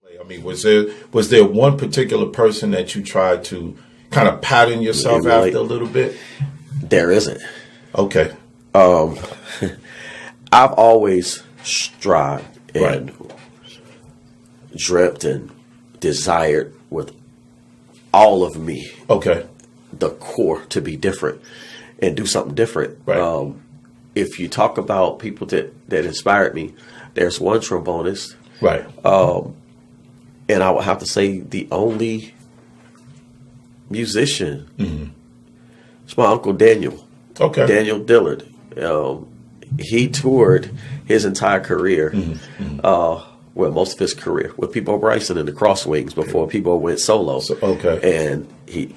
I mean, was there one particular person that you tried to kind of pattern yourself after a little bit? There isn't. Okay. I've always strived and dreamt and desired with all of me, the core, to be different and do something different. Right. If you talk about people that inspired me, there's one trombonist. Right. And I would have to say the only musician is my Uncle Daniel. Okay. Daniel Dillard. He toured his entire career, well, most of his career, with Peabo Bryson and the Crosswings before Peabo went solo. And he,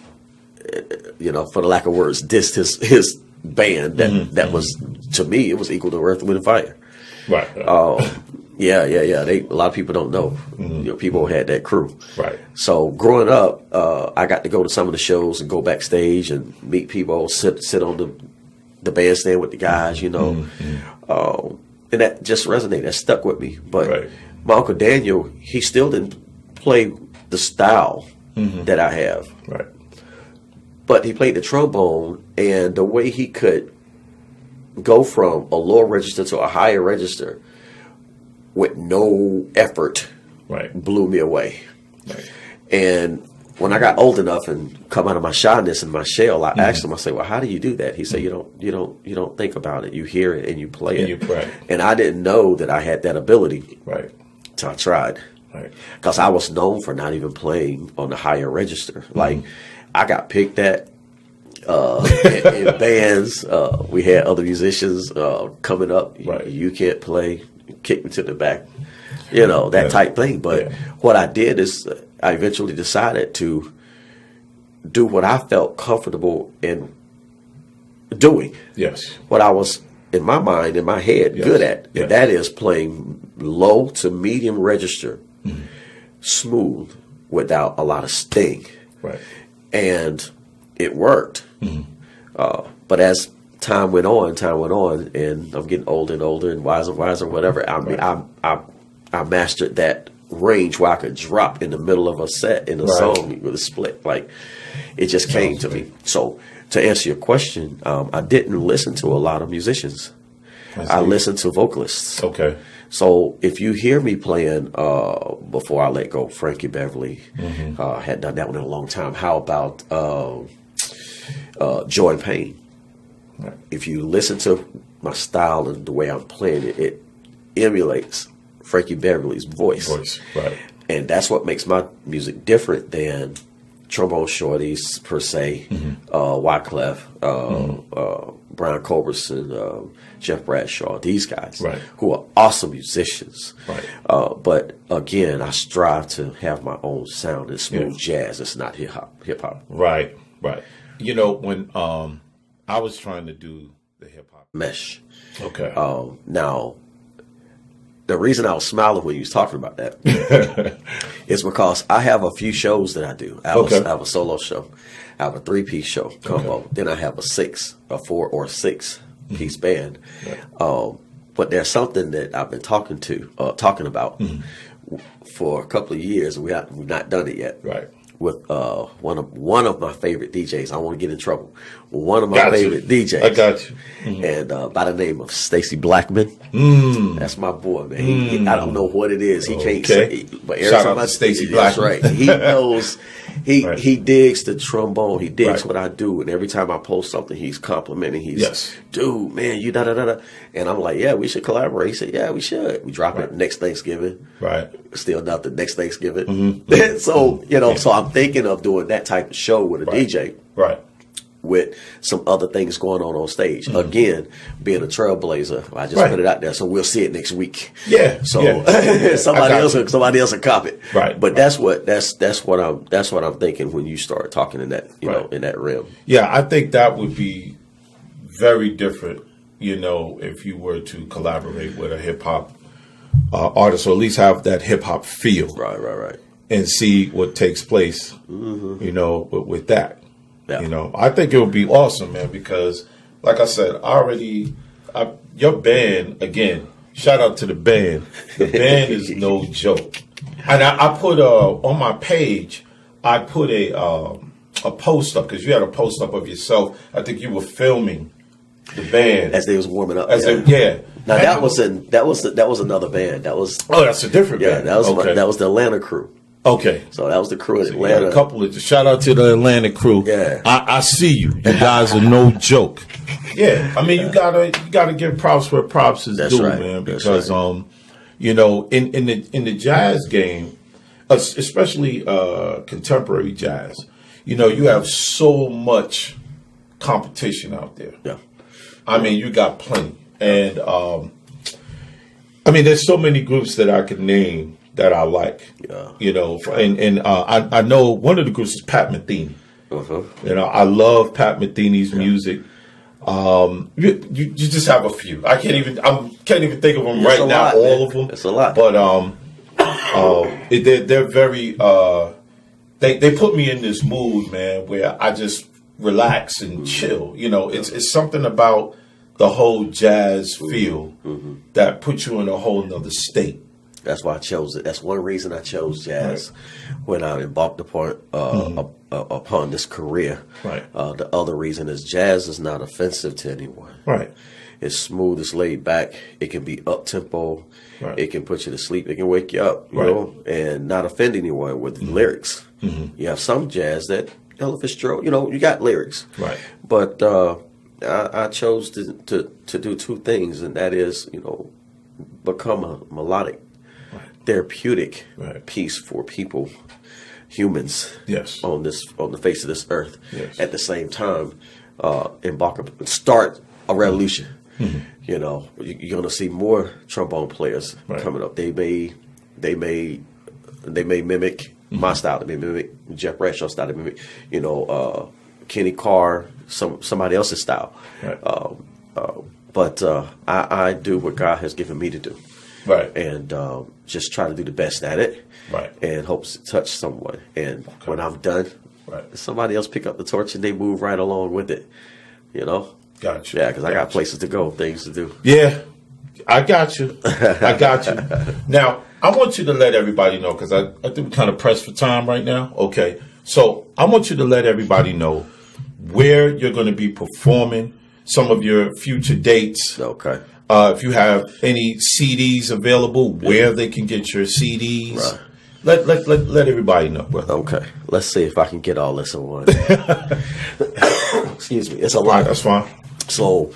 for the lack of words, dissed his band that was, to me, it was equal to Earth, Wind, and Fire. Right. Yeah. A lot of people don't know. People had that crew. Right. So growing up, I got to go to some of the shows and go backstage and meet people, sit on the bandstand with the guys, and that just resonated. That stuck with me. But my Uncle Daniel, he still didn't play the style that I have. Right. But he played the trombone, and the way he could go from a lower register to a higher register with no effort blew me away. Right. And when I got old enough and come out of my shyness and my shell, I asked him, I said, well, how do you do that? He said, you don't think about it. You hear it and you play it. And I didn't know that I had that ability. Right. So I tried. Right. Because I was known for not even playing on the higher register. Like, I got picked at in bands. We had other musicians coming up. You can't play. Kick me to the back. That type thing. But what I did is I eventually decided to do what I felt comfortable in doing. Yes. What I was, in my mind, in my head, good at. And that is playing low to medium register, smooth, without a lot of sting. Right. And it worked. But as time went on, and I'm getting older and older and wiser, whatever. I mean, I mastered that range where I could drop in the middle of a set in a song with a split. Like, it just came to me. So to answer your question, I didn't listen to a lot of musicians. I listened to vocalists. Okay. So if you hear me playing Before I Let Go, Frankie Beverly, had done that one in a long time. How about Joy and Pain? Right. If you listen to my style and the way I'm playing it, it emulates Frankie Beverly's voice. Right. And that's what makes my music different than trombone shorties per se, Wyclef, Brian Culberson, Jeff Bradshaw, these guys who are awesome musicians. Right. But again, I strive to have my own sound. It's smooth jazz. It's not hip hop. Right. When I was trying to do the hip hop mesh. Okay. Now, the reason I was smiling when you was talking about that is because I have a few shows that I do. I have a solo show. I have a 3-piece show combo. Okay. Then I have a 4 or 6 piece band. Right. But there's something that I've been talking about for a couple of years, and we've not done it yet. Right. With one of my favorite DJs. I don't want to get in trouble. One of my favorite DJs. I got you. And by the name of Stacy Blackman. That's my boy, man. He, I don't know what it is. He can't say. But every Shout time out to Stacy Blackman. That's right. He knows. He digs the trombone. He digs what I do. And every time I post something, he's complimenting. He's, dude, man, you da-da-da-da. And I'm like, yeah, we should collaborate. He said, yeah, we should. We drop it next Thanksgiving. Right. Still nothing next Thanksgiving. So, so I'm thinking of doing that type of show with a DJ. Right. With some other things going on stage. Again, being a trailblazer, I just put it out there, so we'll see it next week. Yeah. So somebody else will cop it. Right. But that's what I'm thinking when you start talking in that in that realm. Yeah, I think that would be very different. If you were to collaborate with a hip hop artist, or at least have that hip hop feel. Right. And see what takes place. With that. Yeah. I think it would be awesome, man, because like I said, your band, again, shout out to the band. The band is no joke. And I put on my page, I put a post up, because you had a post up of yourself. I think you were filming the band as they was warming up. Yeah. Now that was another band. That was that's a different band. That was the Atlanta crew. Okay. So that was the crew in Atlanta. A couple of shout out to the Atlanta crew. Yeah. I see you. You guys are no joke. Yeah. I mean, you gotta give props where props is due, man. Because you know, in the jazz game, especially contemporary jazz, you know, you have so much competition out there. Yeah. I mean, you got plenty. And I mean, there's so many groups that I could name that I like. Yeah. You know, and I know one of the groups is Pat Metheny. You know, I love Pat Metheny's music. You just have a few. I can't even think of them right now. All of them. It's a lot. But they're very. They put me in this mood, man, where I just relax and chill. You know, it's something about the whole jazz feel that puts you in a whole nother state. That's why I chose it. That's one reason I chose jazz when I embarked upon this career. Right. The other reason is jazz is not offensive to anyone. Right. It's smooth. It's laid back. It can be up tempo. Right. It can put you to sleep. It can wake you up. You know, and not offend anyone with lyrics. You have some jazz that Ella Fitzgerald. You know, you got lyrics. Right. But I chose to do two things, and that is, you know, become a melodic, therapeutic piece for people, humans, on the face of this earth. At the same time, start a revolution. You know, you're going to see more trombone players coming up. They may mimic my style. They may mimic Jeff Bradshaw's style. They mimic, you know, Kenny Carr, somebody else's style. But I do what God has given me to do. Right. And just try to do the best at it. Right. And hope to touch someone. And when I'm done, somebody else pick up the torch and they move right along with it. You know? Gotcha. Yeah, because I got places to go, things to do. Yeah. I got you. Now, I want you to let everybody know, because I think we're kind of pressed for time right now. Okay. So I want you to let everybody know where you're going to be performing, some of your future dates. Okay. If you have any CDs available, where they can get your CDs. Right. Let everybody know. Okay. Let's see if I can get all this in one. Excuse me. It's a lot. That's fine. So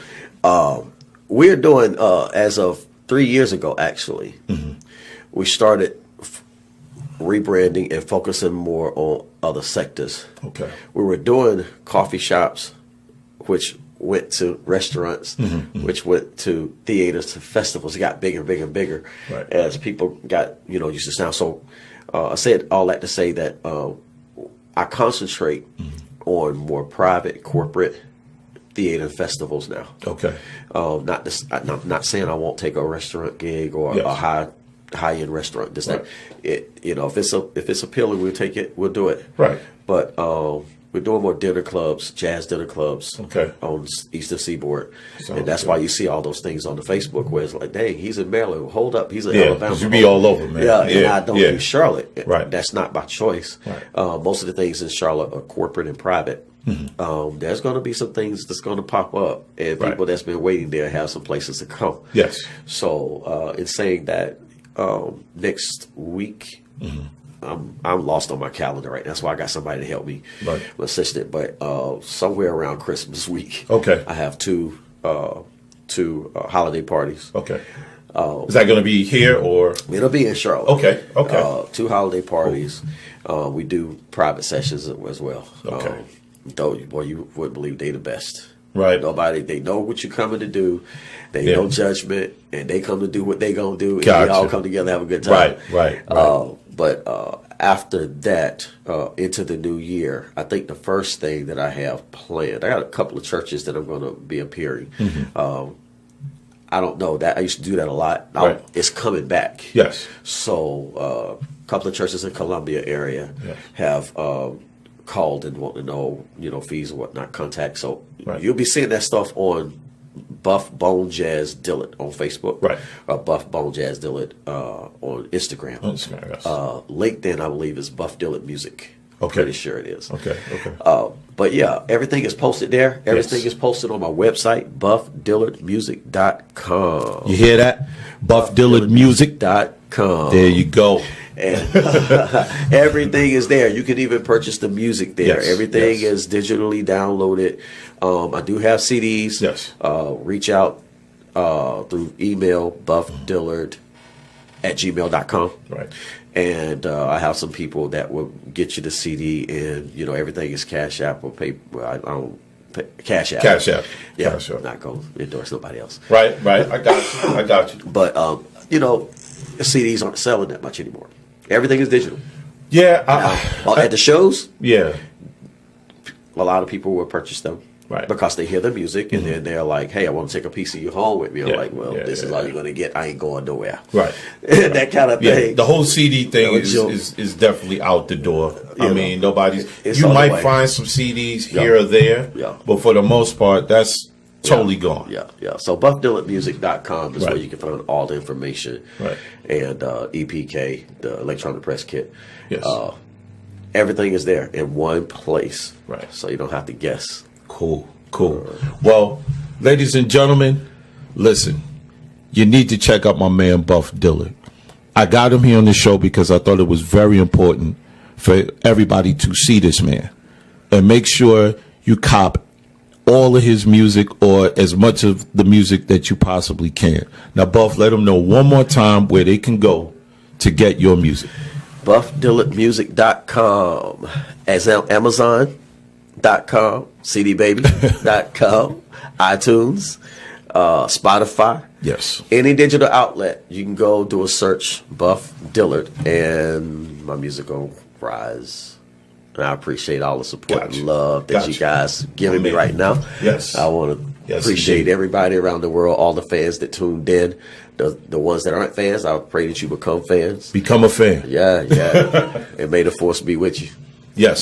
we're doing, as of 3 years ago, actually, we started rebranding and focusing more on other sectors. Okay. We were doing coffee shops, which went to restaurants, which went to theaters, to festivals. It got bigger, bigger, bigger as people got, you know, used to sound. So I said all that to say that I concentrate on more private, corporate theater and festivals now. Okay. Not saying I won't take a restaurant gig or a high-end restaurant. That you know, if it's appealing, we'll take it. We'll do it. Right. But we're doing more dinner clubs, jazz dinner clubs, on Eastern Seaboard, and that's why you see all those things on the Facebook where it's like, "Dang, he's in Maryland. Hold up, he's in Alabama." You be all over, man. And I don't do Charlotte. Right. That's not by choice. Right. Most of the things in Charlotte are corporate and private. There's going to be some things that's going to pop up, and people that's been waiting there have some places to come. Yes. So in saying that, next week. I'm lost on my calendar right now. That's why I got somebody to help me, assistant. But somewhere around Christmas week, I have two holiday parties. Okay, is that going to be here or it'll be in Charlotte? Okay, okay. Two holiday parties. Cool. We do private sessions as well. Okay, though, boy, you wouldn't believe they the best. Right. Nobody. They know what you're coming to do. They know judgment, and they come to do what they gonna do, and we all come together and have a good time. Right. But after that, into the new year, I think the first thing that I have planned, I got a couple of churches that I'm going to be appearing. I don't know that I used to do that a lot. It's coming back. Yes. So a couple of churches in Columbia area have called and want to know, fees and whatnot, contact. So you'll be seeing that stuff on Buff Bone Jazz Dillard on Facebook. Right. Buff Bone Jazz Dillard on Instagram. Instagram, yes. LinkedIn, I believe, is Buff Dillard Music. Okay. Pretty sure it is. Okay. But yeah, everything is posted there. Everything is posted on my website, buffdillardmusic.com. You hear that? Buffdillardmusic.com. There you go. And everything is there. You can even purchase the music there. Yes, everything is digitally downloaded. I do have CDs. Yes. Reach out through email, buffdillard@gmail.com. Right. And I have some people that will get you the CD, and everything is Cash App or PayPal. I don't Cash App. Cash App. Yeah, Cash App. not going to endorse nobody else. Right. I got you. But the CDs aren't selling that much anymore. Everything is digital. Yeah. At the shows, yeah. a lot of people will purchase them. Right. Because they hear the music, and then they're like, hey, I want to take a piece of you home with me. I'm like, well, this is all you're going to get. I ain't going nowhere. Right. That kind of thing. The whole CD thing is definitely out the door. I mean, nobody's. You might find some CDs here or there, but for the most part, that's totally gone. Yeah. So buffdillardmusic.com is where you can find all the information. Right. And EPK, the electronic press kit. Yes. Everything is there in one place. Right. So you don't have to guess. Cool. Well, ladies and gentlemen, listen, you need to check out my man Buff Dillard. I got him here on the show because I thought it was very important for everybody to see this man. And make sure you cop all of his music, or as much of the music that you possibly can. Now, Buff, let them know one more time where they can go to get your music. BuffDillardMusic.com, as Amazon.com, CDBaby.com, iTunes, Spotify. Yes. Any digital outlet, you can go do a search, Buff Dillard, and my music will rise. And I appreciate all the support and love that you guys giving me right now. Yes. I want to appreciate everybody around the world, all the fans that tuned in. The ones that aren't fans, I pray that you become fans. Become a fan. Yeah. And may the force be with you. Yes.